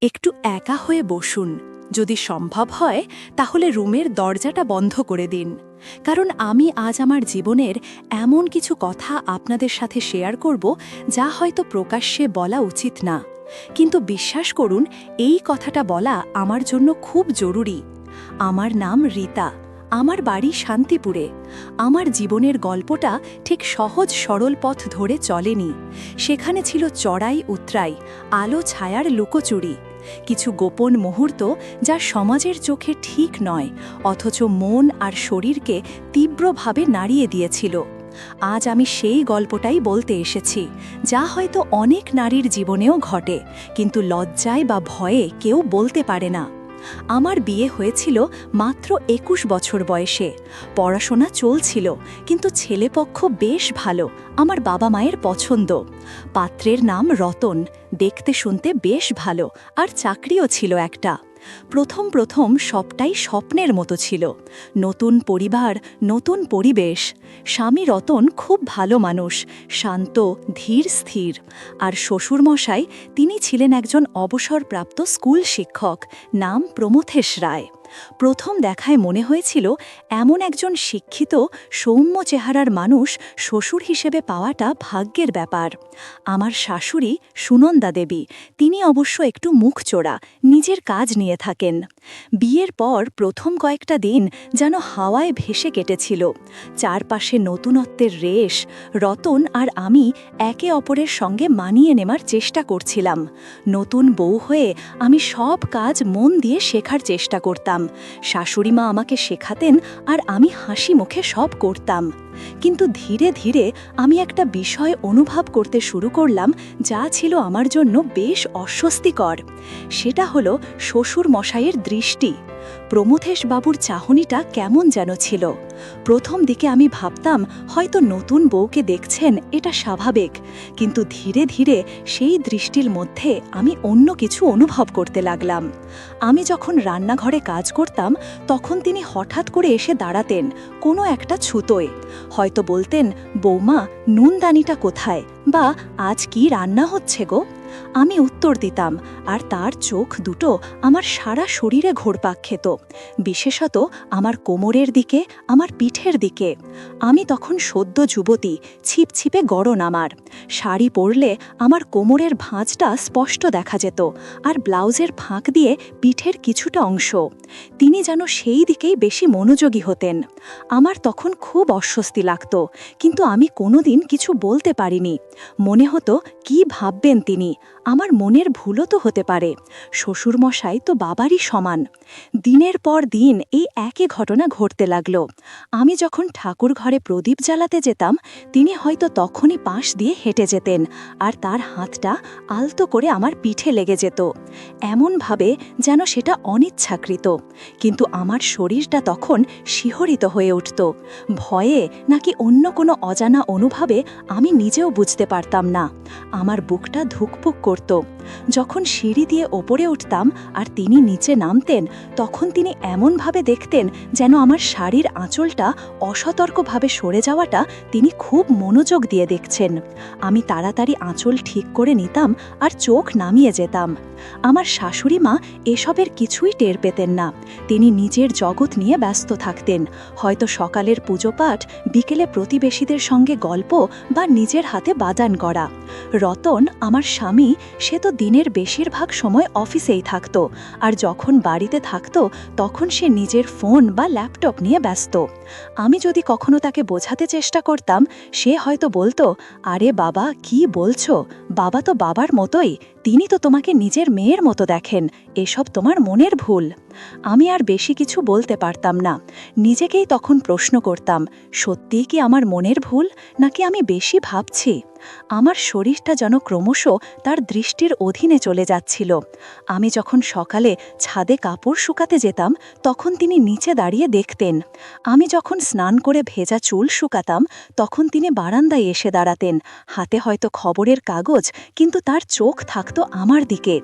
একটু একা হয়ে বসুন। যদি সম্ভব হয় তাহলে রুমের দরজাটা বন্ধ করে দিন, কারণ আমি আজ আমার জীবনের এমন কিছু কথা আপনাদের সাথে শেয়ার করব যা হয়তো প্রকাশ্যে বলা উচিত না, কিন্তু বিশ্বাস করুন এই কথাটা বলা আমার জন্য খুব জরুরি। আমার নাম রীতা, আমার বাড়ি শান্তিপুরে। আমার জীবনের গল্পটা ঠিক সহজ সরল পথ ধরে চলেনি। সেখানে ছিল চড়াই উতরাই, আলো ছায়ার লুকোচুরি, কিছু গোপন মুহূর্ত যা সমাজের চোখে ঠিক নয়, অথচ মন আর শরীরকে তীব্রভাবে নাড়িয়ে দিয়েছিল। আজ আমি সেই গল্পটাই বলতে এসেছি, যা হয়তো অনেক নারীর জীবনেও ঘটে, কিন্তু লজ্জায় বা ভয়ে কেউ বলতে পারে না। আমার বিয়ে হয়েছিল মাত্র ২১ বছর বয়সে। পড়াশোনা চলছিল, কিন্তু ছেলেপক্ষ বেশ ভালো, আমার বাবা মায়ের পছন্দ। পাত্রের নাম রতন, দেখতে শুনতে বেশ ভালো, আর চাকরিও ছিল একটা। প্রথম সবটাই স্বপ্নের মতো ছিল। নতুন পরিবার, নতুন পরিবেশ। স্বামী রতন খুব ভালো মানুষ, শান্ত, ধীর স্থির। আর শ্বশুরমশাই, তিনি ছিলেন একজন অবসরপ্রাপ্ত স্কুল শিক্ষক, নাম প্রমথেশ রায়। প্রথম দেখায় মনে হয়েছিল এমন একজন শিক্ষিত, সৌম্য চেহারার মানুষ শ্বশুর হিসেবে পাওয়াটা ভাগ্যের ব্যাপার। আমার শাশুড়ি সুনন্দা দেবী, তিনি অবশ্য একটু মুখচোরা, নিজের কাজ নিয়ে থাকেন। বিয়ের পর প্রথম কয়েকটা দিন যেন হাওয়ায় ভেসে কেটেছিল। চারপাশে নতুনত্বের রেশ। রতন আর আমি একে অপরের সঙ্গে মানিয়ে নেবার চেষ্টা করছিলাম। নতুন বউ হয়ে আমি সব কাজ মন দিয়ে শেখার চেষ্টা করতাম। শাশুড়িমা আমাকে শেখাতেন আর আমি হাসি মুখে সব করতাম। কিন্তু ধীরে ধীরে আমি একটা বিষয় অনুভব করতে শুরু করলাম, যা ছিল আমার জন্য বেশ অস্বস্তিকর। সেটা হলো শ্বশুর মশাইয়ের দৃষ্টি। প্রমথেশ বাবুর চাহনিটা কেমন যেন ছিল। প্রথম দিকে আমি ভাবতাম হয়তো নতুন বউকে দেখছেন, এটা স্বাভাবিক, কিন্তু ধীরে ধীরে সেই দৃষ্টির মধ্যে আমি অন্য কিছু অনুভব করতে লাগলাম। আমি যখন রান্নাঘরে কাজ করতাম, তখন তিনি হঠাৎ করে এসে দাঁড়াতেন কোনো একটা ছুতোয়। হয়তো বলতেন, বৌমা, নুনদানিটা কোথায়, বা আজ কি রান্না হচ্ছে গো। আমি উত্তর দিতাম, আর তার চোখ দুটো আমার সারা শরীরে ঘোরপাক খেত, বিশেষত আমার কোমরের দিকে, আমার পিঠের দিকে। আমি তখন সদ্য যুবতী, ছিপছিপে গড়ন আমার। শাড়ি পরলে আমার কোমরের ভাঁজটা স্পষ্ট দেখা যেত, আর ব্লাউজের ফাঁক দিয়ে পিঠের কিছুটা অংশ। তিনি যেন সেই দিকেই বেশি মনোযোগী হতেন। আমার তখন খুব অস্বস্তি লাগত, কিন্তু আমি কোনোদিন কিছু বলতে পারিনি। মনে হতো কি ভাববেন তিনি, আমার মনের ভুলও তো হতে পারে। শ্বশুরমশাই তো বাবারই সমান। দিনের পর দিন এই একই ঘটনা ঘটতে লাগল। আমি যখন ঠাকুর ঘরে প্রদীপ জ্বালাতে যেতাম, তিনি হয়তো তখনই পাশ দিয়ে হেঁটে যেতেন, আর তার হাতটা আলতো করে আমার পিঠে লেগে যেত, এমনভাবে যেন সেটা অনিচ্ছাকৃত। কিন্তু আমার শরীরটা তখন শিহরিত হয়ে উঠত, ভয়ে নাকি অন্য কোনো অজানা অনুভবে আমি নিজেও বুঝতে পারতাম না। আমার বুকটা ধুকপুক করত। যখন সিঁড়ি দিয়ে ওপরে উঠতাম আর তিনি নিচে নামতেন, তখন তিনি এমনভাবে দেখতেন যেন আমার শাড়ির আঁচলটা অসতর্কভাবে সরে যাওয়াটা তিনি খুব মনোযোগ দিয়ে দেখছেন। আমি তাড়াতাড়ি আঁচল ঠিক করে নিতাম আর চোখ নামিয়ে যেতাম। আমার শাশুড়ি মা এসবের কিছুই টের পেতেন না। তিনি নিজের জগৎ নিয়ে ব্যস্ত থাকতেন, হয়তো সকালের পুজো পাঠ, বিকেলে প্রতিবেশীদের সঙ্গে গল্প, বা নিজের হাতে বাজান করা। রতন, আমার স্বামী, সে তো দিনের বেশিরভাগ সময় অফিসেই থাকত, আর যখন বাড়িতে থাকত তখন সে নিজের ফোন বা ল্যাপটপ নিয়ে ব্যস্ত। আমি যদি কখনো তাকে বোঝাতে চেষ্টা করতাম, সে হয়তো বলতো, আরে বাবা, কি বলছো, বাবা তো বাবার মতোই, তিনি তো তোমাকে নিজের মেয়ের মতো দেখেন, এসব তোমার মনের ভুল। আমি আর বেশি কিছু বলতে পারতাম না। নিজেকেই তখন প্রশ্ন করতাম, সত্যিই কি আমার মনের ভুল, নাকি আমি বেশি ভাবছি। আমার শরীরটা যেন ক্রমশ তার দৃষ্টির অধীনে চলে যাচ্ছিল। আমি যখন সকালে ছাদে কাপড় শুকাতে যেতাম, তখন তিনি নিচে দাঁড়িয়ে দেখতেন। আমি যখন স্নান করে ভেজা চুল শুকাতাম, তখন তিনি বারান্দায় এসে দাঁড়াতেন, হাতে হয়তো খবরের কাগজ, কিন্তু তার চোখ থাকত থাকতো আমার দিকে।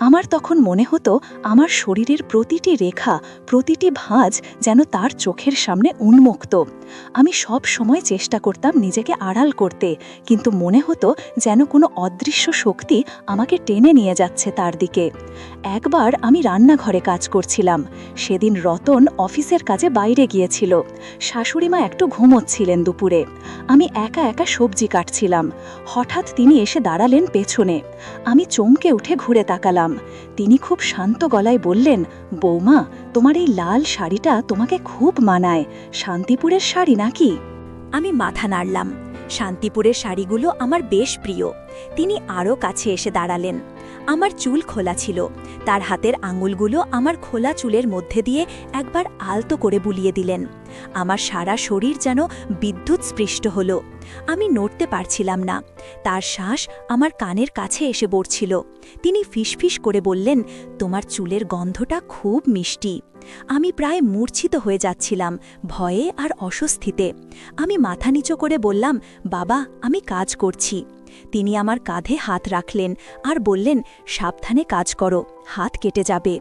আমার তখন মনে হতো আমার শরীরের প্রতিটি রেখা, প্রতিটি ভাঁজ যেন তার চোখের সামনে উন্মুক্ত। আমি সব সময় চেষ্টা করতাম নিজেকে আড়াল করতে, কিন্তু মনে হতো যেন কোনো অদৃশ্য শক্তি আমাকে টেনে নিয়ে যাচ্ছে তার দিকে। একবার আমি রান্নাঘরে কাজ করছিলাম। সেদিন রতন অফিসের কাজে বাইরে গিয়েছিল। শাশুড়িমা একটু ঘুমোচ্ছিলেন দুপুরে। আমি একা একা সবজি কাটছিলাম। হঠাৎ তিনি এসে দাঁড়ালেন পেছনে। আমি চমকে উঠে ঘুরে তাকালাম। তিনি খুব শান্ত গলায় বললেন, বৌমা, তোমার এই লাল শাড়িটা তোমাকে খুব মানায়। শান্তিপুরের শাড়ি নাকি? আমি মাথা নাড়লাম। শান্তিপুরের শাড়িগুলো আমার বেশ প্রিয়। তিনি আরও কাছে এসে দাঁড়ালেন। আমার চুল খোলা ছিল। তার হাতের আঙুলগুলো আমার খোলা চুলের মধ্যে দিয়ে একবার আলতো করে বুলিয়ে দিলেন। আমার সারা শরীর যেন বিদ্যুৎ স্পৃষ্ট হল। আমি নড়তে পারছিলাম না। তার শ্বাস আমার কানের কাছে এসে পড়ছিল। তিনি ফিসফিস করে বললেন, তোমার চুলের গন্ধটা খুব মিষ্টি। আমি প্রায় মূর্ছিত হয়ে যাচ্ছিলাম, ভয়ে আর অস্বস্তিতে। আমি মাথা নিচু করে বললাম, বাবা, আমি কাজ করছি। তিনি আমার কাঁধে হাত রাখলেন আর বললেন, সাবধানে কাজ করো, হাত কেটে যাবে।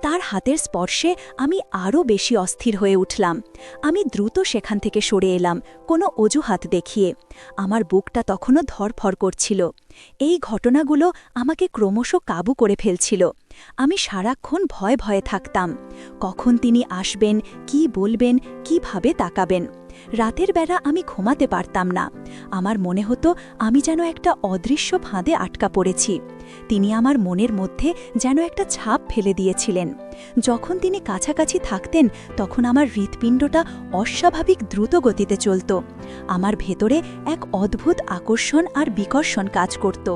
তার হাতের স্পর্শে আমি আরও বেশি অস্থির হয়ে উঠলাম। আমি দ্রুত সেখান থেকে সরে এলাম, কোনো অজুহাত দেখিয়ে। আমার বুকটা তখনও ধরফর করছিল। এই ঘটনাগুলো আমাকে ক্রমশ কাবু করে ফেলছিল। আমি সারাক্ষণ ভয়ে ভয়ে থাকতাম। কখন তিনি আসবেন, কি বলবেন, কিভাবে তাকাবেন। রাতের বেলা আমি ঘুমাতে পারতাম না। আমার মনে হতো আমি যেন একটা অদৃশ্য ফাঁদে আটকা পড়েছি। তিনি আমার মনের মধ্যে যেন একটা ছাপ ফেলে দিয়েছিলেন। যখন তিনি কাছাকাছি থাকতেন তখন আমার হৃৎপিণ্ডটা অস্বাভাবিক দ্রুত গতিতে চলত। আমার ভেতরে এক অদ্ভুত আকর্ষণ আর বিকর্ষণ কাজ করত।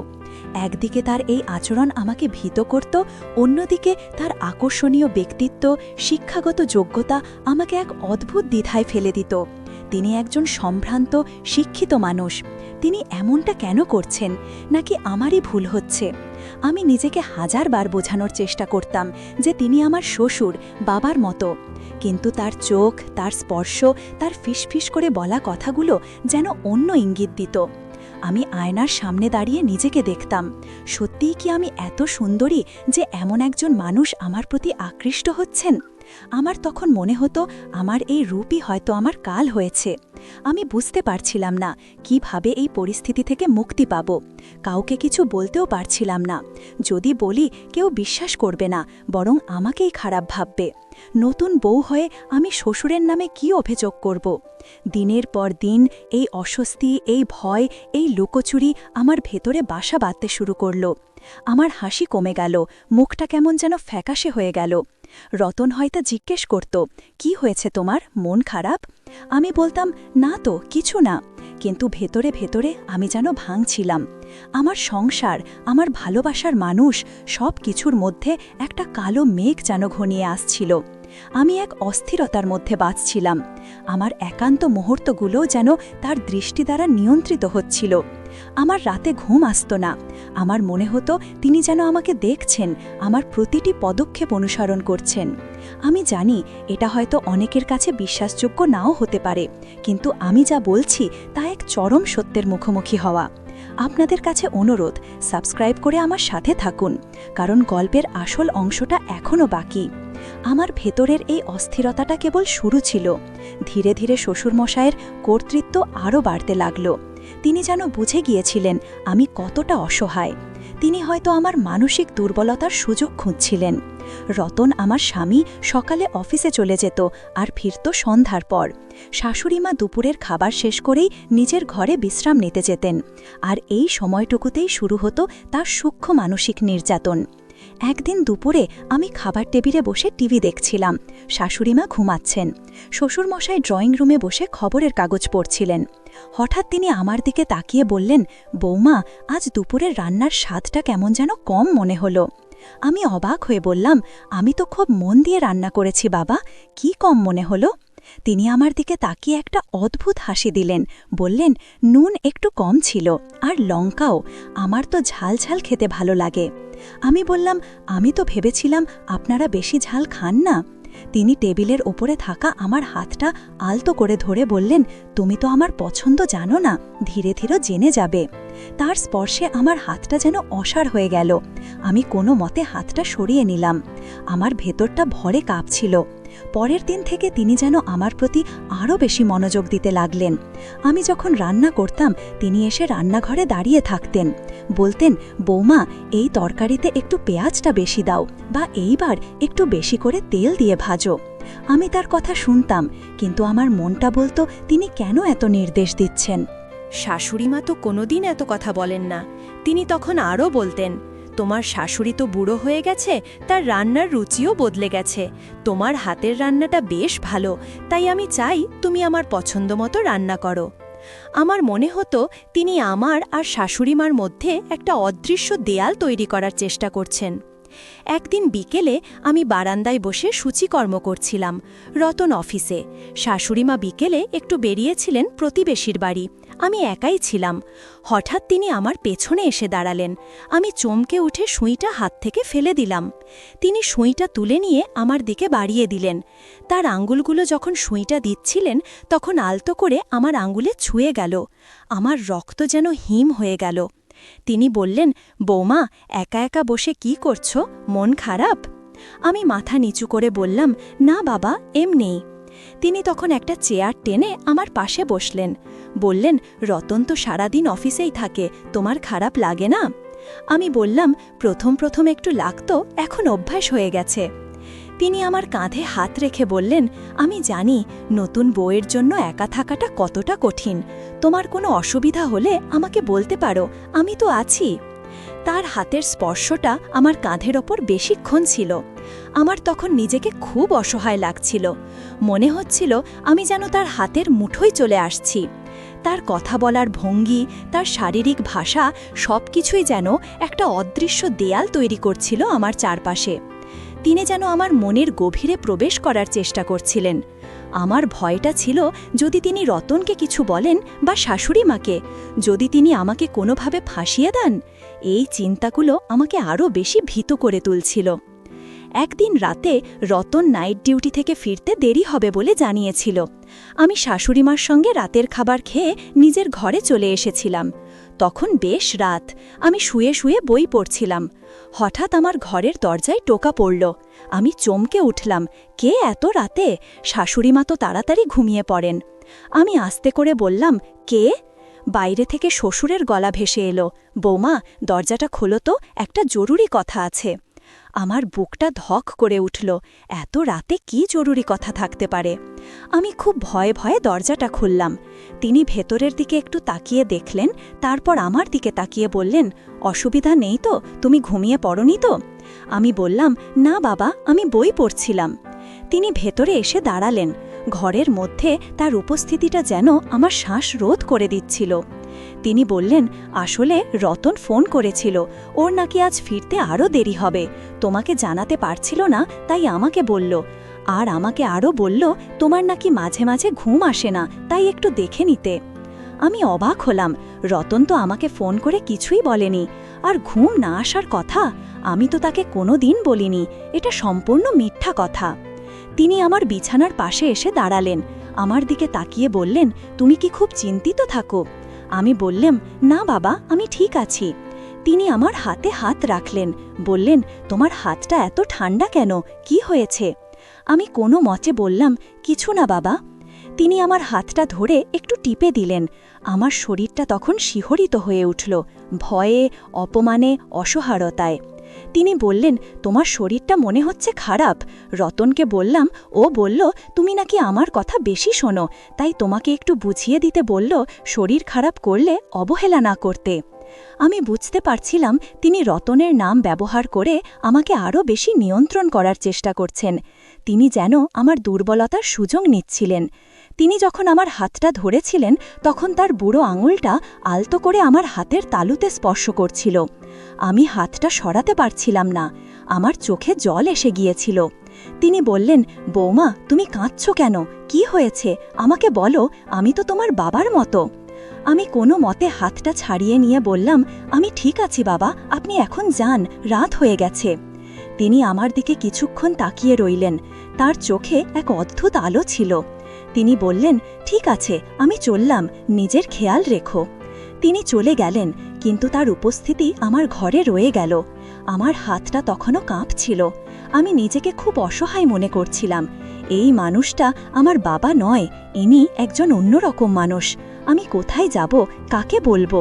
একদিকে তার এই আচরণ আমাকে ভীত করত, অন্যদিকে তার আকর্ষণীয় ব্যক্তিত্ব, শিক্ষাগত যোগ্যতা আমাকে এক অদ্ভুত দ্বিধায় ফেলে দিত। তিনি একজন সম্ভ্রান্ত, শিক্ষিত মানুষ। তিনি এমনটা কেন করছেন? নাকি আমারই ভুল হচ্ছে? আমি নিজেকে হাজারবার বোঝানোর চেষ্টা করতাম যে তিনি আমার শ্বশুর, বাবার মতো। কিন্তু তার চোখ, তার স্পর্শ, তার ফিসফিস করে বলা কথাগুলো যেন অন্য ইঙ্গিত দিত। আমি আয়নার সামনে দাঁড়িয়ে নিজেকে দেখতাম। সত্যিই কি আমি এত সুন্দরী যে এমন একজন মানুষ আমার প্রতি আকৃষ্ট হচ্ছেন? আমার তখন মনে হতো আমার এই রূপই হয়তো আমার কাল হয়েছে। আমি বুঝতে পারছিলাম না কিভাবে এই পরিস্থিতি থেকে মুক্তি পাব। কাউকে কিছু বলতেও পারছিলাম না। যদি বলি কেউ বিশ্বাস করবে না, বরং আমাকেই খারাপ ভাববে। নতুন বউ হয়ে আমি শ্বশুরের নামে কি অভিযোগ করব? দিনের পর দিন এই অস্বস্তি, এই ভয়, এই লুকোচুরি আমার ভেতরে বাসা বাঁধতে শুরু করল। আমার হাসি কমে গেল, মুখটা কেমন যেন ফ্যাকাশে হয়ে গেল। রতন হয়তো জিজ্ঞেস করত, কি হয়েছে তোমার, মন খারাপ? আমি বলতাম, না তো, কিছু না। কিন্তু ভেতরে ভেতরে আমি যেন ভাঙছিলাম। আমার সংসার, আমার ভালোবাসার মানুষ, সব কিছুর মধ্যে একটা কালো মেঘ যেন ঘনিয়ে আসছিল। আমি এক অস্থিরতার মধ্যে বাঁচছিলাম। আমার একান্ত মুহূর্তগুলো যেন তার দৃষ্টি দ্বারা নিয়ন্ত্রিত হচ্ছিল। আমার রাতে ঘুম আসত না। আমার মনে হতো তিনি যেন আমাকে দেখছেন, আমার প্রতিটি পদক্ষেপ অনুসরণ করছেন। আমি জানি এটা হয়তো অনেকের কাছে বিশ্বাসযোগ্য নাও হতে পারে, কিন্তু আমি যা বলছি তা এক চরম সত্যের মুখোমুখি হওয়া। আপনাদের কাছে অনুরোধ, সাবস্ক্রাইব করে আমার সাথে থাকুন, কারণ গল্পের আসল অংশটা এখনও বাকি। আমার ভেতরের এই অস্থিরতাটা কেবল শুরু ছিল। ধীরে ধীরে শ্বশুরমশায়ের কর্তৃত্ব আরও বাড়তে লাগল। তিনি যেন বুঝে গিয়েছিলেন আমি কতটা অসহায়। তিনি হয়তো আমার মানসিক দুর্বলতার সুযোগ খুঁজছিলেন। রতন, আমার স্বামী, সকালে অফিসে চলে যেত আর ফিরত সন্ধ্যার পর। শাশুড়িমা দুপুরের খাবার শেষ করেই নিজের ঘরে বিশ্রাম নিতে যেতেন। আর এই সময়টুকুতেই শুরু হতো তার সূক্ষ্ম মানসিক নির্যাতন। একদিন দুপুরে আমি খাবার টেবিলে বসে টিভি দেখছিলাম। শাশুড়িমা ঘুমাচ্ছেন। শ্বশুরমশাই ড্রয়িং রুমে বসে খবরের কাগজ পড়ছিলেন। হঠাৎ তিনি আমার দিকে তাকিয়ে বললেন, বৌমা, আজ দুপুরের রান্নার স্বাদটা কেমন যেন কম মনে হলো। আমি অবাক হয়ে বললাম, আমি তো খুব মন দিয়ে রান্না করেছি বাবা, কি কম মনে হলো? তিনি আমার দিকে তাকিয়ে একটা অদ্ভুত হাসি দিলেন, বললেন, নুন একটু কম ছিল, আর লঙ্কাও। আমার তো ঝাল ঝাল খেতে ভালো লাগে। আমি বললাম, আমি তো ভেবেছিলাম আপনারা বেশি ঝাল খান না। তিনি টেবিলের ওপরে থাকা আমার হাতটা আলতো করে ধরে বললেন, তুমি তো আমার পছন্দ জানো না, ধীরে ধীরে জেনে যাবে। তার স্পর্শে আমার হাতটা যেন অসাড় হয়ে গেল। আমি কোনো মতে হাতটা সরিয়ে নিলাম। আমার ভেতরটা ভরে কাঁপছিল। পরের দিন থেকে তিনি যেন আমার প্রতি আরও বেশি মনোযোগ দিতে লাগলেন। আমি যখন রান্না করতাম তিনি এসে রান্নাঘরে দাঁড়িয়ে থাকতেন, বলতেন, বৌমা এই তরকারিতে একটু পেঁয়াজটা বেশি দাও, বা এইবার একটু বেশি করে তেল দিয়ে ভাজো। আমি তার কথা শুনতাম, কিন্তু আমার মনটা বলতো তিনি কেন এত নির্দেশ দিচ্ছেন। শাশুড়িমা তো কোনোদিন এত কথা বলেন না। তিনি তখন আরও বলতেন, তোমার শাশুড়ি তো বুড়ো হয়ে গেছে, তার রান্নার রুচিও বদলে গেছে। তোমার হাতের রান্নাটা বেশ ভালো, তাই আমি চাই তুমি আমার পছন্দ মতো রান্না করো। আমার মনে হতো তিনি আমার আর শাশুড়িমার মধ্যে একটা অদৃশ্য দেয়াল তৈরি করার চেষ্টা করছেন। একদিন বিকেলে আমি বারান্দায় বসে সূচিকর্ম করছিলাম, রতন অফিসে। শাশুড়িমা বিকেলে একটু বেরিয়েছিলেন প্রতিবেশীর বাড়ি। আমি একাই ছিলাম। হঠাৎ তিনি আমার পেছনে এসে দাঁড়ালেন। আমি চমকে উঠে সুঁইটা হাত থেকে ফেলে দিলাম। তিনি সুঁইটা তুলে নিয়ে আমার দিকে বাড়িয়ে দিলেন। তার আঙ্গুলগুলো যখন সুঁইটা দিচ্ছিলেন তখন আলতো করে আমার আঙ্গুলে ছুঁয়ে গেল। আমার রক্ত যেন হিম হয়ে গেল। তিনি বললেন, বৌমা একা একা বসে কি করছো, মন খারাপ? আমি মাথা নিচু করে বললাম, না বাবা, এমনিই। তিনি তখন একটা চেয়ার টেনে আমার পাশে বসলেন। বললেন, রতন তো সারাদিন অফিসেই থাকে, তোমার খারাপ লাগে না? আমি বললাম, প্রথম প্রথম একটু লাগতো, এখন অভ্যাস হয়ে গেছে। তিনি আমার কাঁধে হাত রেখে বললেন, আমি জানি নতুন বউয়ের জন্য একা থাকাটা কতটা কঠিন। তোমার কোনো অসুবিধা হলে আমাকে বলতে পারো, আমি তো আছি। তার হাতের স্পর্শটা আমার কাঁধের ওপর বেশিক্ষণ ছিল। আমার তখন নিজেকে খুব অসহায় লাগছিল। মনে হচ্ছিল আমি যেন তার হাতের মুঠোয় চলে আসছি। তার কথা বলার ভঙ্গি, তার শারীরিক ভাষা, সবকিছুই যেন একটা অদৃশ্য দেয়াল তৈরি করছিল আমার চারপাশে। তিনি যেন আমার মনের গভীরে প্রবেশ করার চেষ্টা করছিলেন। আমার ভয়টা ছিল, যদি তিনি রতনকে কিছু বলেন বা শাশুড়িমাকে, যদি তিনি আমাকে কোনোভাবে ফাঁসিয়ে দেন। এই চিন্তাগুলো আমাকে আরও বেশি ভীত করে তুলছিল। একদিন রাতে রতন নাইট ডিউটি থেকে ফিরতে দেরি হবে বলে জানিয়েছিল। আমি শাশুড়িমার সঙ্গে রাতের খাবার খেয়ে নিজের ঘরে চলে এসেছিলাম। তখন বেশ রাত, আমি শুয়ে শুয়ে বই পড়ছিলাম। হঠাৎ আমার ঘরের দরজায় টোকা পড়ল। আমি চমকে উঠলাম, কে এত রাতে? শাশুড়িমা তো তাড়াতাড়ি ঘুমিয়ে পড়েন। আমি আস্তে করে বললাম, কে? বাইরে থেকে শ্বশুরের গলা ভেসে এলো, বৌমা দরজাটা খোলো তো, একটা জরুরি কথা আছে। আমার বুকটা ধক করে উঠল। এত রাতে কি জরুরি কথা থাকতে পারে? আমি খুব ভয়ে ভয়ে দরজাটা খুললাম। তিনি ভেতরের দিকে একটু তাকিয়ে দেখলেন, তারপর আমার দিকে তাকিয়ে বললেন, অসুবিধা নেই তো? তুমি ঘুমিয়ে পড়নি তো? আমি বললাম, না বাবা, আমি বই পড়ছিলাম। তিনি ভেতরে এসে দাঁড়ালেন। ঘরের মধ্যে তার উপস্থিতিটা যেন আমার শ্বাস রোধ করে দিচ্ছিল। তিনি বললেন, আসলে রতন ফোন করেছিল, ওর নাকি আজ ফিরতে আরও দেরি হবে। তোমাকে জানাতে পারছিল না, তাই আমাকে বলল। আর আমাকে আরও বলল, তোমার নাকি মাঝে মাঝে ঘুম আসে না, তাই একটু দেখে নিতে। আমি অবাক হলাম। রতন তো আমাকে ফোন করে কিছুই বলেনি। আর ঘুম না আসার কথা আমি তো তাকে কোনো দিন বলিনি। এটা সম্পূর্ণ মিথ্যা কথা। তিনি আমার বিছানার পাশে এসে দাঁড়ালেন। আমার দিকে তাকিয়ে বললেন, তুমি কি খুব চিন্তিত থাকো? আমি বললাম, না বাবা, আমি ঠিক আছি। তিনি আমার হাতে হাত রাখলেন, বললেন, তোমার হাতটা এত ঠান্ডা কেন, কি হয়েছে? আমি কোনো মতে বললাম, কিছু না বাবা। তিনি আমার হাতটা ধরে একটু টিপে দিলেন। আমার শরীরটা তখন শিহরিত হয়ে উঠল, ভয়ে, অপমানে, অসহায়তায়। তিনি বললেন, তোমার শরীরটা মনে হচ্ছে খারাপ। রতনকে বললাম, ও বলল তুমি নাকি আমার কথা বেশি শোনো, তাই তোমাকে একটু বুঝিয়ে দিতে বলল শরীর খারাপ করলে অবহেলা না করতে। আমি বুঝতে পারছিলাম তিনি রতনের নাম ব্যবহার করে আমাকে আরও বেশি নিয়ন্ত্রণ করার চেষ্টা করছেন। তিনি যেন আমার দুর্বলতার সুযোগ নিচ্ছিলেন। তিনি যখন আমার হাতটা ধরেছিলেন তখন তার বুড়ো আঙুলটা আলতো করে আমার হাতের তালুতে স্পর্শ করছিল। আমি হাতটা সরাতে পারছিলাম না। আমার চোখে জল এসে গিয়েছিল। তিনি বললেন, বৌমা তুমি কাঁদছো কেন, কি হয়েছে আমাকে বলো, আমি তো তোমার বাবার মতো। আমি কোনো মতে হাতটা ছাড়িয়ে নিয়ে বললাম, আমি ঠিক আছি বাবা, আপনি এখন যান, রাত হয়ে গেছে। তিনি আমার দিকে কিছুক্ষণ তাকিয়ে রইলেন। তার চোখে এক অদ্ভুত আলো ছিল। তিনি বললেন, ঠিক আছে, আমি চললাম, নিজের খেয়াল রেখো। তিনি চলে গেলেন, কিন্তু তার উপস্থিতি আমার ঘরে রয়ে গেল। আমার হাতটা তখনও কাঁপছিল। আমি নিজেকে খুব অসহায় মনে করছিলাম। এই মানুষটা আমার বাবা নয়, ইনি একজন অন্যরকম মানুষ। আমি কোথায় যাব, কাকে বলবো?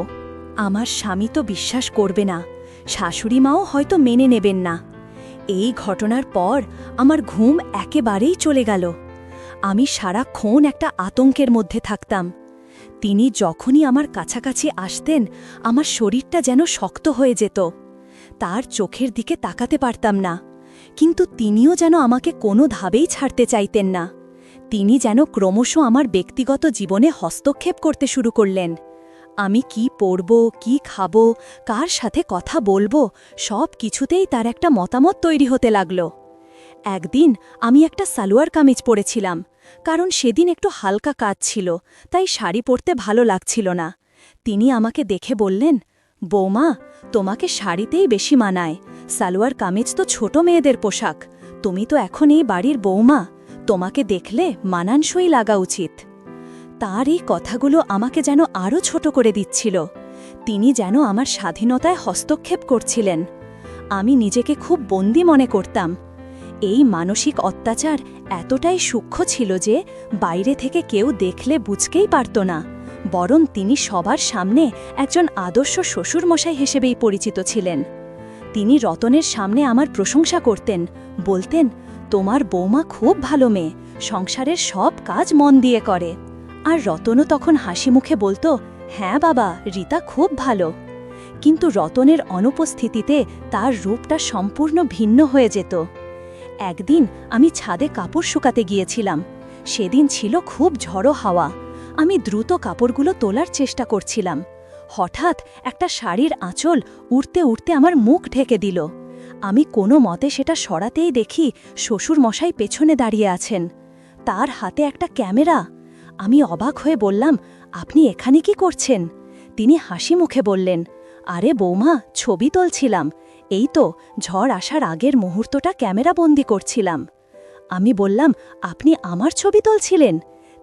আমার স্বামী তো বিশ্বাস করবে না, শাশুড়ি মাও হয়তো মেনে নেবেন না। এই ঘটনার পর আমার ঘুম একেবারেই চলে গেল। আমি সারাক্ষণ একটা আতঙ্কের মধ্যে থাকতাম। তিনি যখনই আমার কাছাকাছি আসতেন, আমার শরীরটা যেন শক্ত হয়ে যেত। তার চোখের দিকে তাকাতে পারতাম না, কিন্তু তিনিও যেন আমাকে কোনোভাবেই ছাড়তে চাইতেন না। তিনি যেন ক্রমশ আমার ব্যক্তিগত জীবনে হস্তক্ষেপ করতে শুরু করলেন। আমি কি পরব, কি খাব, কার সাথে কথা বলবো, সব কিছুতেই তার একটা মতামত তৈরি হতে লাগল। একদিন আমি একটা সালোয়ার কামিজ পরেছিলাম, কারণ সেদিন একটু হালকা কাজ ছিল, তাই শাড়ি পরতে ভালো লাগছিল না। তিনি আমাকে দেখে বললেন, বৌমা, তোমাকে শাড়িতেই বেশি মানায়, সালোয়ার কামিজ তো ছোট মেয়েদের পোশাক। তুমি তো এখন এই বাড়ির বৌমা, তোমাকে দেখলে মানানসই লাগা উচিত। তার এই কথাগুলো আমাকে যেন আরও ছোট করে দিচ্ছিল। তিনি যেন আমার স্বাধীনতায় হস্তক্ষেপ করছিলেন। আমি নিজেকে খুব বন্দী মনে করতাম। এই মানসিক অত্যাচার এতটাই সূক্ষ্ম ছিল যে বাইরে থেকে কেউ দেখলে বুঝতেই পারত না, বরং তিনি সবার সামনে একজন আদর্শ শ্বশুরমশাই হিসেবেই পরিচিত ছিলেন। তিনি রতনের সামনে আমার প্রশংসা করতেন, বলতেন, তোমার বৌমা খুব ভালো মেয়ে, সংসারের সব কাজ মন দিয়ে করে। আর রতনও তখন হাসি মুখে বলতো, হ্যাঁ বাবা, রীতা খুব ভালো। কিন্তু রতনের অনুপস্থিতিতে তার রূপটা সম্পূর্ণ ভিন্ন হয়ে যেত। একদিন আমি ছাদে কাপড় শুকাতে গিয়েছিলাম। সেদিন ছিল খুব ঝড়ো হাওয়া। আমি দ্রুত কাপড়গুলো তোলার চেষ্টা করছিলাম। হঠাৎ একটা শাড়ির আঁচল উড়তে উড়তে আমার মুখ ঢেকে দিল। আমি কোনো মতে সেটা সরাতেই দেখি শ্বশুর মশাই পেছনে দাঁড়িয়ে আছেন। তার হাতে একটা ক্যামেরা। আমি অবাক হয়ে বললাম, আপনি এখানে কি করছেন? তিনি হাসি মুখে বললেন, আরে বৌমা, ছবি তুলছিলাম। এই তো ঝড় আসার আগের মুহূর্তটা ক্যামেরাবন্দি করছিলাম। আমি বললাম, আপনি আমার ছবি তুলছিলেন?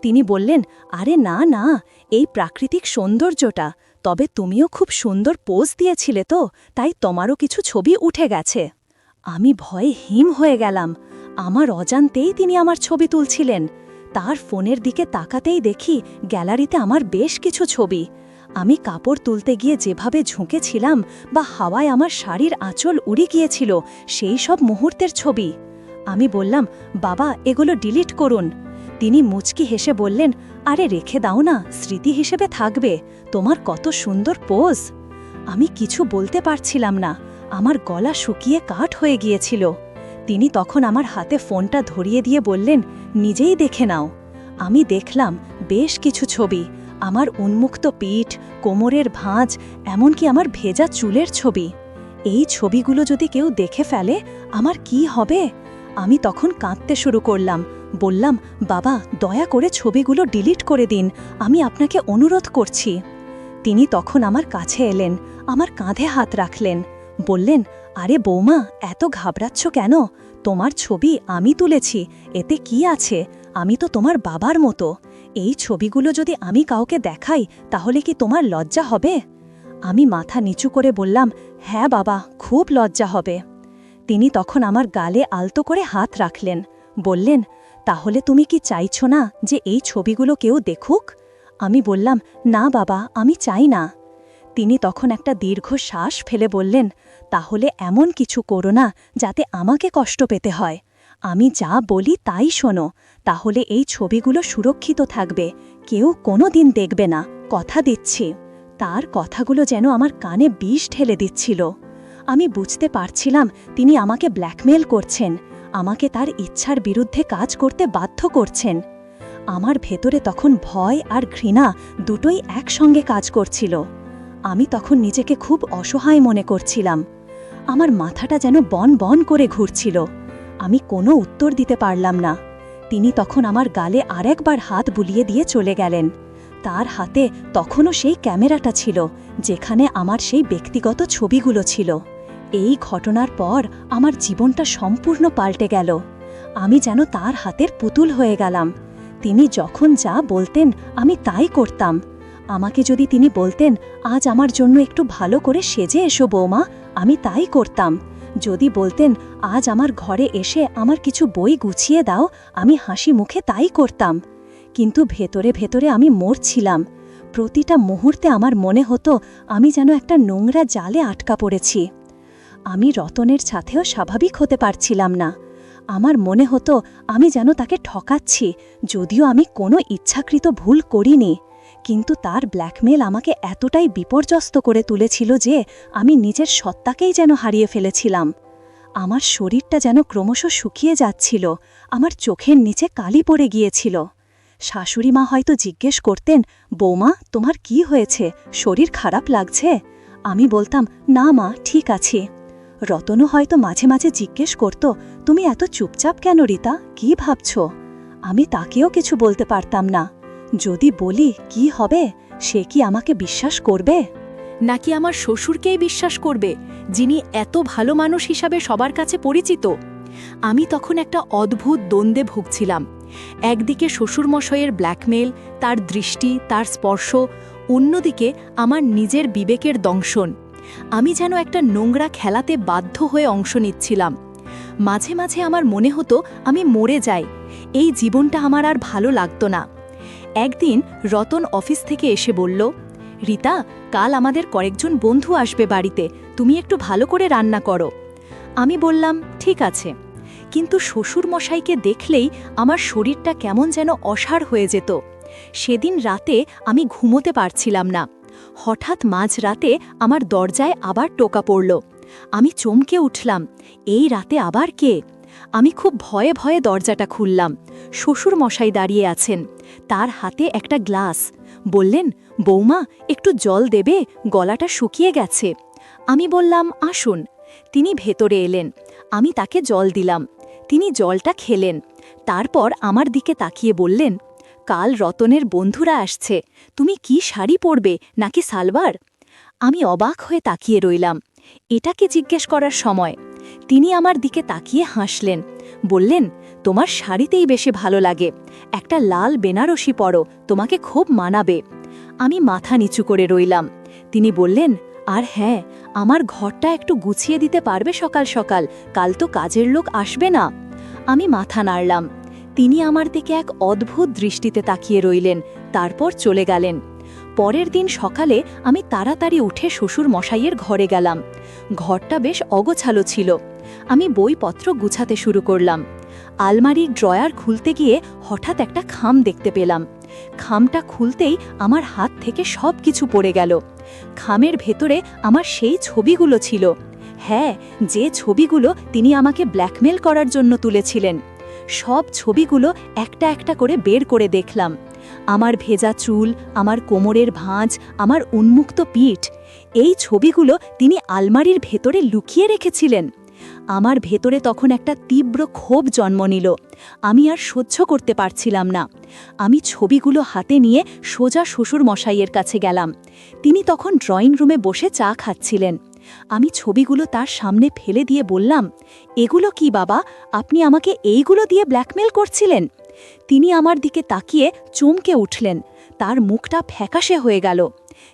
তিনি বললেন, আরে না না, এই প্রাকৃতিক সৌন্দর্যটা, তবে তুমিও খুব সুন্দর পোজ দিয়েছিলে তো, তাই তোমারও কিছু ছবি উঠে গেছে। আমি ভয়ে হিম হয়ে গেলাম। আমার অজান্তেই তিনি আমার ছবি তুলছিলেন। তার ফোনের দিকে তাকাতেই দেখি গ্যালারিতে আমার বেশ কিছু ছবি। আমি কাপড় তুলতে গিয়ে যেভাবে ঝুঁকেছিলাম বা হাওয়ায় আমার শাড়ির আঁচল উড়ে গিয়েছিল, সেই সব মুহূর্তের ছবি। আমি বললাম, বাবা, এগুলো ডিলিট করুন। তিনি মুচকি হেসে বললেন, আরে রেখে দাও না, স্মৃতি হিসেবে থাকবে, তোমার কত সুন্দর পোজ। আমি কিছু বলতে পারছিলাম না, আমার গলা শুকিয়ে কাঠ হয়ে গিয়েছিল। তিনি তখন আমার হাতে ফোনটা ধরিয়ে দিয়ে বললেন, নিজেই দেখে নাও। আমি দেখলাম বেশ কিছু ছবি, আমার উন্মুক্ত পিঠ, কোমরের ভাঁজ, এমনকি আমার ভেজা চুলের ছবি। এই ছবিগুলো যদি কেউ দেখে ফেলে, আমার কি হবে? আমি তখন কাঁদতে শুরু করলাম। বললাম, বাবা, দয়া করে ছবিগুলো ডিলিট করে দিন, আমি আপনাকে অনুরোধ করছি। তিনি তখন আমার কাছে এলেন, আমার কাঁধে হাত রাখলেন, বললেন, আরে বৌমা, এত ঘাবড়াচ্ছ কেন? তোমার ছবি আমি তুলেছি, এতে কি আছে? আমি তো তোমার বাবার মতো। এই ছবিগুলো যদি আমি কাউকে দেখাই, তাহলে কি তোমার লজ্জা হবে? আমি মাথা নিচু করে বললাম, হ্যাঁ বাবা, খুব লজ্জা হবে। তিনি তখন আমার গালে আলতো করে হাত রাখলেন, বললেন, তাহলে তুমি কি চাইছো না যে এই ছবিগুলো কেউ দেখুক? আমি বললাম, না বাবা, আমি চাই না। তিনি তখন একটা দীর্ঘ শ্বাস ফেলে বললেন, তাহলে এমন কিছু করো না যাতে আমাকে কষ্ট পেতে হয়। আমি যা বলি তাই শোনো, তাহলে এই ছবিগুলো সুরক্ষিত থাকবে, কেউ কোনো দিন দেখবে না, কথা দিচ্ছি। তার কথাগুলো যেন আমার কানে বিষ ঢেলে দিচ্ছিল। আমি বুঝতে পারছিলাম তিনি আমাকে ব্ল্যাকমেল করছেন, আমাকে তার ইচ্ছার বিরুদ্ধে কাজ করতে বাধ্য করছেন। আমার ভেতরে তখন ভয় আর ঘৃণা দুটোই একসঙ্গে কাজ করছিল। আমি তখন নিজেকে খুব অসহায় মনে করছিলাম। আমার মাথাটা যেন বন বন করে ঘুরছিল। আমি কোনো উত্তর দিতে পারলাম না। তিনি তখন আমার গালে আরেকবার হাত বুলিয়ে দিয়ে চলে গেলেন। তার হাতে তখনও সেই ক্যামেরাটা ছিল, যেখানে আমার সেই ব্যক্তিগত ছবিগুলো ছিল। এই ঘটনার পর আমার জীবনটা সম্পূর্ণ পাল্টে গেল। আমি যেন তার হাতের পুতুল হয়ে গেলাম। তিনি যখন যা বলতেন আমি তাই করতাম। আমাকে যদি তিনি বলতেন, আজ আমার জন্য একটু ভালো করে সেজে এসো বৌমা, আমি তাই করতাম। যদি বলতেন, আজ আমার ঘরে এসে আমার কিছু বই গুছিয়ে দাও, আমি হাসি মুখে তাই করতাম। কিন্তু ভেতরে ভেতরে আমি মরছিলাম। প্রতিটা মুহূর্তে আমার মনে হতো আমি যেন একটা নোংরা জালে আটকা পড়েছি। আমি রতনের সাথেও স্বাভাবিক হতে পারছিলাম না। আমার মনে হতো আমি যেন তাকে ঠকাচ্ছি, যদিও আমি কোনো ইচ্ছাকৃত ভুল করিনি। কিন্তু তার ব্ল্যাকমেল আমাকে এতটাই বিপর্যস্ত করে তুলেছিল যে আমি নিজের সত্তাকেই যেন হারিয়ে ফেলেছিলাম। আমার শরীরটা যেন ক্রমশ শুকিয়ে যাচ্ছিল, আমার চোখের নিচে কালি পড়ে গিয়েছিল। শাশুড়ি মা হয়তো জিজ্ঞেস করতেন, বৌমা তোমার কি হয়েছে, শরীর খারাপ লাগছে? আমি বলতাম, না মা, ঠিক আছি। রতনও হয়তো মাঝে মাঝে জিজ্ঞেস করত, তুমি এত চুপচাপ কেন রীতা, কি ভাবছ? আমি তাকেও কিছু বলতে পারতাম না। যদি বলি কি হবে, সে কি আমাকে বিশ্বাস করবে? নাকি আমার শ্বশুরকেই বিশ্বাস করবে, যিনি এত ভালো মানুষ হিসাবে সবার কাছে পরিচিত? আমি তখন একটা অদ্ভুত দ্বন্দ্বে ভুগছিলাম। একদিকে শ্বশুরমশাইয়ের ব্ল্যাকমেল, তার দৃষ্টি, তার স্পর্শ, অন্যদিকে আমার নিজের বিবেকের দংশন। আমি যেন একটা নোংরা খেলাতে বাধ্য হয়ে অংশ নিচ্ছিলাম। মাঝে মাঝে আমার মনে হতো আমি মরে যাই, এই জীবনটা আমার আর ভালো লাগতো না। একদিন রতন অফিস থেকে এসে বলল, রীতা, কাল আমাদের কয়েকজন বন্ধু আসবে বাড়িতে, তুমি একটু ভালো করে রান্না করো। আমি বললাম, ঠিক আছে। কিন্তু শ্বশুরমশাইকে দেখলেই আমার শরীরটা কেমন যেন অসাড় হয়ে যেত। সেদিন রাতে আমি ঘুমোতে পারছিলাম না। হঠাৎ মাঝরাতে আমার দরজায় আবার টোকা পড়ল। আমি চমকে উঠলাম, এই রাতে আবার কে? আমি খুব ভয়ে ভয়ে দরজাটা খুললাম। শ্বশুরমশাই দাঁড়িয়ে আছেন, তার হাতে একটা গ্লাস। বললেন, বৌমা একটু জল দেবে, গলাটা শুকিয়ে গেছে। আমি বললাম, আসুন। তিনি ভেতরে এলেন, আমি তাকে জল দিলাম। তিনি জলটা খেলেন, তারপর আমার দিকে তাকিয়ে বললেন, কাল রতনের বন্ধুরা আসছে, তুমি কি শাড়ি পরবে নাকি সালবার? আমি অবাক হয়ে তাকিয়ে রইলাম। এটাকে জিজ্ঞেস করার সময়? তিনি আমার দিকে তাকিয়ে হাসলেন, বললেন, তোমার শাড়িতেই বেশি ভালো লাগে, একটা লাল বেনারসি পরো, তোমাকে খুব মানাবে। আমি মাথা নিচু করে রইলাম। তিনি বললেন, আর হ্যাঁ, আমার ঘরটা একটু গুছিয়ে দিতে পারবে সকাল সকাল, কাল তো কাজের লোক আসবে না। আমি মাথা নাড়লাম। তিনি আমার দিকে এক অদ্ভুত দৃষ্টিতে তাকিয়ে রইলেন, তারপর চলে গেলেন। পরের দিন সকালে আমি তাড়াতাড়ি উঠে শ্বশুর মশাইয়ের ঘরে গেলাম। ঘরটা বেশ অগোছালো ছিল। আমি বইপত্র গুছাতে শুরু করলাম। আলমারির ড্রয়ার খুলতে গিয়ে হঠাৎ একটা খাম দেখতে পেলাম। খামটা খুলতেই আমার হাত থেকে সব কিছু পড়ে গেল। খামের ভেতরে আমার সেই ছবিগুলো ছিল। হ্যাঁ, যে ছবিগুলো তিনি আমাকে ব্ল্যাকমেল করার জন্য তুলেছিলেন। সব ছবিগুলো একটা একটা করে বের করে দেখলাম। আমার ভেজা চুল, আমার কোমরের ভাঁজ, আমার উন্মুক্ত পিঠ, এই ছবিগুলো তিনি আলমারির ভেতরে লুকিয়ে রেখেছিলেন। আমার ভেতরে তখন একটা তীব্র ক্ষোভ জন্ম নিল। আমি আর সহ্য করতে পারছিলাম না। আমি ছবিগুলো হাতে নিয়ে সোজা শ্বশুর মশাইয়ের কাছে গেলাম। তিনি তখন ড্রয়িং রুমে বসে চা খাচ্ছিলেন। আমি ছবিগুলো তার সামনে ফেলে দিয়ে বললাম, এগুলো কি বাবা, আপনি আমাকে এইগুলো দিয়ে ব্ল্যাকমেল করছিলেন? তিনি আমার দিকে তাকিয়ে চমকে উঠলেন, তার মুখটা ফ্যাকাশে হয়ে গেল।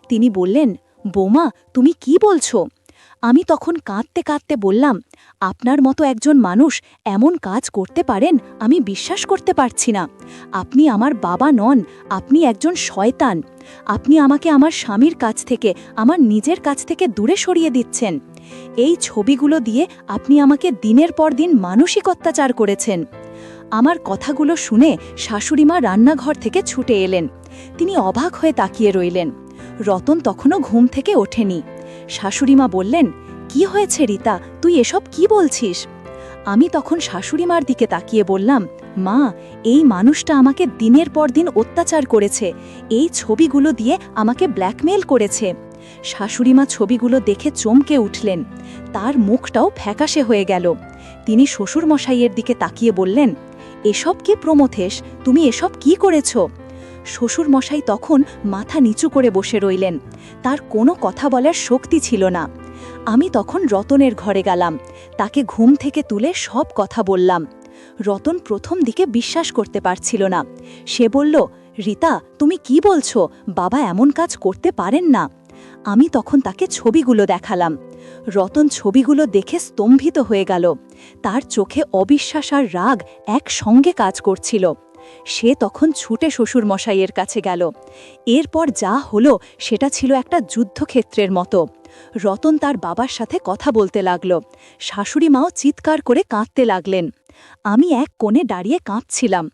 তিনি বললেন, বৌমা তুমি কি বলছো? আমি তখন কাঁদতে কাঁদতে বললাম, আপনার মতো একজন মানুষ এমন কাজ করতে পারেন আমি বিশ্বাস করতে পারছি না। আপনি আমার বাবা নন, আপনি একজন শয়তান। আপনি আমাকে আমার স্বামীর কাছ থেকে, আমার নিজের কাছ থেকে দূরে সরিয়ে দিচ্ছেন। এই ছবিগুলো দিয়ে আপনি আমাকে দিনের পর দিন মানসিক অত্যাচার করেছেন। আমার কথাগুলো শুনে শাশুড়িমা রান্নাঘর থেকে ছুটে এলেন। তিনি অবাক হয়ে তাকিয়ে রইলেন। রতন তখনও ঘুম থেকে ওঠেনি। শাশুড়িমা বললেন, কি হয়েছে রীতা, তুই এসব কি বলছিস? আমি তখন শাশুড়িমার দিকে তাকিয়ে বললাম, মা, এই মানুষটা আমাকে দিনের পর দিন অত্যাচার করেছে, এই ছবিগুলো দিয়ে আমাকে ব্ল্যাকমেল করেছে। শাশুড়িমা ছবিগুলো দেখে চমকে উঠলেন, তার মুখটাও ফ্যাকাশে হয়ে গেল। তিনি শ্বশুরমশাইয়ের দিকে তাকিয়ে বললেন, এসব কি প্রমথেশ, তুমি এসব কি করেছ? শ্বশুরমশাই তখন মাথা নিচু করে বসে রইলেন, তার কোনো কথা বলার শক্তি ছিল না। আমি তখন রতনের ঘরে গেলাম, তাকে ঘুম থেকে তুলে সব কথা বললাম। রতন প্রথম দিকে বিশ্বাস করতে পারছিল না। সে বলল, রিতা, তুমি কি বলছো? বাবা এমন কাজ করতে পারেন না। আমি তখন তাকে ছবিগুলো দেখালাম। রতন ছবিগুলো দেখে স্তম্ভিত হয়ে গেল। তার চোখে অবিশ্বাস আর রাগ একসঙ্গে কাজ করছিল। সে তখন ছুটে শ্বশুরমশাইয়ের কাছে গেল। এরপর যা হলো সেটা ছিল একটা যুদ্ধক্ষেত্রের মতো। রতন তার বাবার সাথে কথা বলতে লাগল। শাশুড়ি মাও চিৎকার করে কাঁদতে লাগলেন। আমি এক কোণে দাঁড়িয়ে কাঁদছিলাম।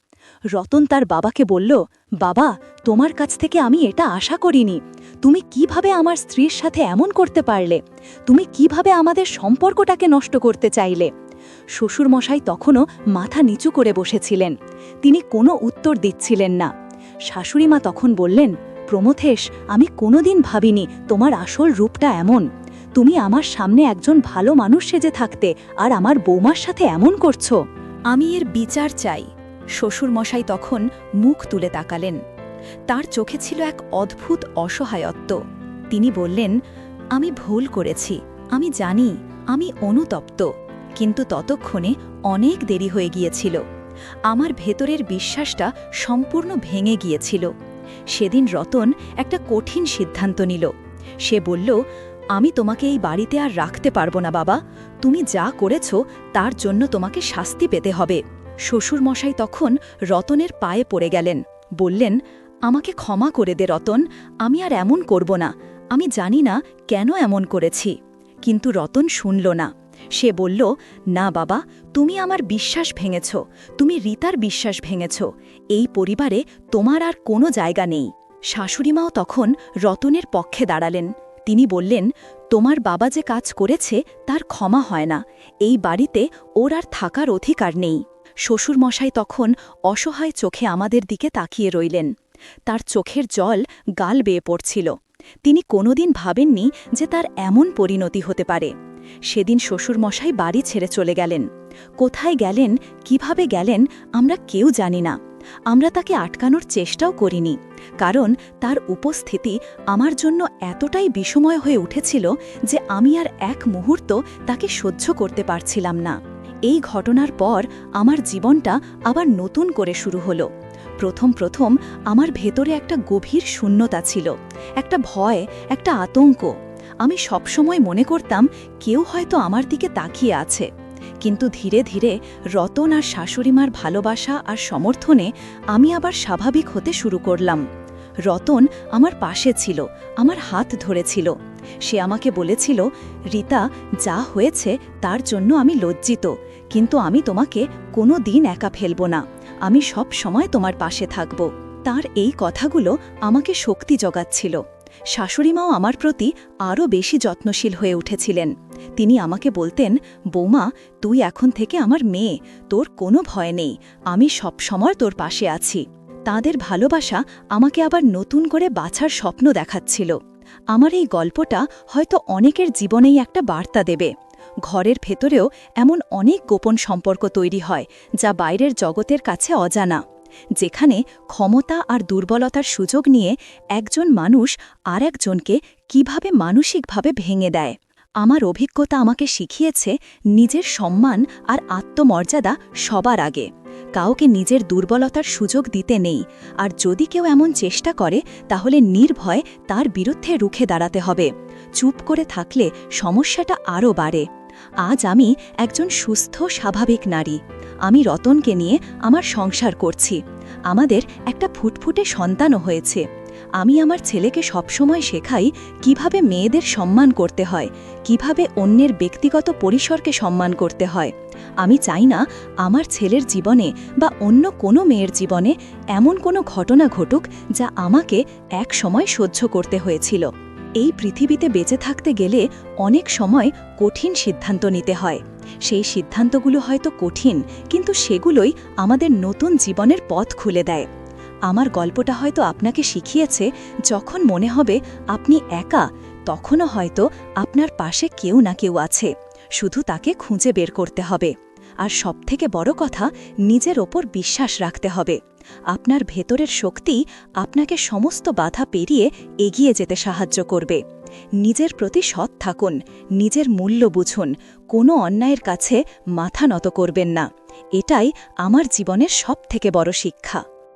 রতন তার বাবাকে বলল, বাবা, তোমার কাছ থেকে আমি এটা আশা করিনি। তুমি কিভাবে আমার স্ত্রীর সাথে এমন করতে পারলে? তুমি কিভাবে আমাদের সম্পর্কটাকে নষ্ট করতে চাইলে? শ্বশুরমশাই তখনও মাথা নিচু করে বসেছিলেন। তিনি কোনো উত্তর দিচ্ছিলেন না। শাশুড়িমা তখন বললেন, প্রমথেশ, আমি কোনোদিন ভাবিনি তোমার আসল রূপটা এমন। তুমি আমার সামনে একজন ভালো মানুষ সেজে থাকতে, আর আমার বৌমার সাথে এমন করছো। আমি এর বিচার চাই। শ্বশুরমশাই তখন মুখ তুলে তাকালেন। তার চোখে ছিল এক অদ্ভুত অসহায়ত্ব। তিনি বললেন, আমি ভুল করেছি, আমি জানি, আমি অনুতপ্ত। কিন্তু ততক্ষণে অনেক দেরি হয়ে গিয়েছিল। আমার ভেতরের বিশ্বাসটা সম্পূর্ণ ভেঙে গিয়েছিল। সেদিন রতন একটা কঠিন সিদ্ধান্ত নিল। সে বলল, আমি তোমাকে এই বাড়িতে আর রাখতে পারবো না বাবা। তুমি যা করেছ তার জন্য তোমাকে শাস্তি পেতে হবে। শ্বশুরমশাই তখন রতনের পায়ে পড়ে গেলেন। বললেন, আমাকে ক্ষমা করে দে রতন, আমি আর এমন করব না। আমি জানি না কেন এমন করেছি। কিন্তু রতন শুনল না। সে বলল, না বাবা, তুমি আমার বিশ্বাস ভেঙেছ, তুমি রিতার বিশ্বাস ভেঙেছ। এই পরিবারে তোমার আর কোনো জায়গা নেই। শাশুড়িমাও তখন রতনের পক্ষে দাঁড়ালেন। তিনি বললেন, তোমার বাবা যে কাজ করেছে তার ক্ষমা হয় না। এই বাড়িতে ওর আর থাকার অধিকার নেই। শ্বশুরমশাই তখন অসহায় চোখে আমাদের দিকে তাকিয়ে রইলেন। তার চোখের জল গাল বেয়ে পড়ছিল। তিনি কোনোদিন ভাবেননি যে তার এমন পরিণতি হতে পারে। সেদিন শ্বশুরমশাই বাড়ি ছেড়ে চলে গেলেন। কোথায় গেলেন, কিভাবে গেলেন, আমরা কেউ জানি না। আমরা তাকে আটকানোর চেষ্টাও করিনি, কারণ তার উপস্থিতি আমার জন্য এতটাই বিষময় হয়ে উঠেছিল যে আমি আর এক মুহূর্ত তাকে সহ্য করতে পারছিলাম না। এই ঘটনার পর আমার জীবনটা আবার নতুন করে শুরু হলো। প্রথম আমার ভেতরে একটা গভীর শূন্যতা ছিল, একটা ভয়, একটা আতঙ্ক। আমি সবসময় মনে করতাম কেউ হয়তো আমার দিকে তাকিয়ে আছে। কিন্তু ধীরে ধীরে রতন আর শাশুড়িমার ভালোবাসা আর সমর্থনে আমি আবার স্বাভাবিক হতে শুরু করলাম। রতন আমার পাশে ছিল, আমার হাত ধরেছিল। সে আমাকে বলেছিল, রিতা, যা হয়েছে তার জন্য আমি লজ্জিত, কিন্তু আমি তোমাকে কোনো দিন একা ফেলব না। আমি সব সময় তোমার পাশে থাকব। তার এই কথাগুলো আমাকে শক্তি জোগাচ্ছিল। শাশুড়িমাও আমার প্রতি আরও বেশি যত্নশীল হয়ে উঠেছিলেন। তিনি আমাকে বলতেন, বৌমা, তুই এখন থেকে আমার মেয়ে, তোর কোনো ভয় নেই, আমি সব সময় তোর পাশে আছি। তাদের ভালোবাসা আমাকে আবার নতুন করে বাঁচার স্বপ্ন দেখাচ্ছিল। আমার এই গল্পটা হয়তো অনেকের জীবনেই একটা বার্তা দেবে। ঘরের ভেতরেও এমন অনেক গোপন সম্পর্ক তৈরি হয় যা বাইরের জগতের কাছে অজানা, যেখানে ক্ষমতা আর দুর্বলতার সুযোগ নিয়ে একজন মানুষ আর একজনকে কিভাবে মানসিকভাবে ভেঙে দেয়। আমার অভিজ্ঞতা আমাকে শিখিয়েছে নিজের সম্মান আর আত্মমর্যাদা সবার আগে। কাউকে নিজের দুর্বলতার সুযোগ দিতে নেই, আর যদি কেউ এমন চেষ্টা করে তাহলে নির্ভয় তার বিরুদ্ধে রুখে দাঁড়াতে হবে। চুপ করে থাকলে সমস্যাটা আরও বাড়ে। আজ আমি একজন সুস্থ স্বাভাবিক নারী। আমি রতনকে নিয়ে আমার সংসার করছি। আমাদের একটা ফুটফুটে সন্তানও হয়েছে। আমি আমার ছেলেকে সবসময় শেখাই কিভাবে মেয়েদের সম্মান করতে হয়, কিভাবে অন্যের ব্যক্তিগত পরিসরকে সম্মান করতে হয়। আমি চাই না আমার ছেলের জীবনে বা অন্য কোনো মেয়ের জীবনে এমন কোনো ঘটনা ঘটুক যা আমাকে এক সময় সহ্য করতে হয়েছিল। এই পৃথিবীতে বেঁচে থাকতে গেলে অনেক সময় কঠিন সিদ্ধান্ত নিতে হয়। সেই সিদ্ধান্তগুলো হয়তো কঠিন, কিন্তু সেগুলোই আমাদের নতুন জীবনের পথ খুলে দেয়। আমার গল্পটা হয়তো আপনাকে শিখিয়েছে, যখন মনে হবে আপনি একা, তখনও হয়তো আপনার পাশে কেউ না কেউ আছে, শুধু তাকে খুঁজে বের করতে হবে। আর সবথেকে বড় কথা, নিজের ওপর বিশ্বাস রাখতে হবে। আপনার ভেতরের শক্তি আপনাকে সমস্ত বাধা পেরিয়ে এগিয়ে যেতে সাহায্য করবে। নিজের প্রতি সৎ থাকুন, নিজের মূল্য বুঝুন, কোনো অন্যায়ের কাছে মাথা নত করবেন না। এটাই আমার জীবনের সবথেকে বড় শিক্ষা।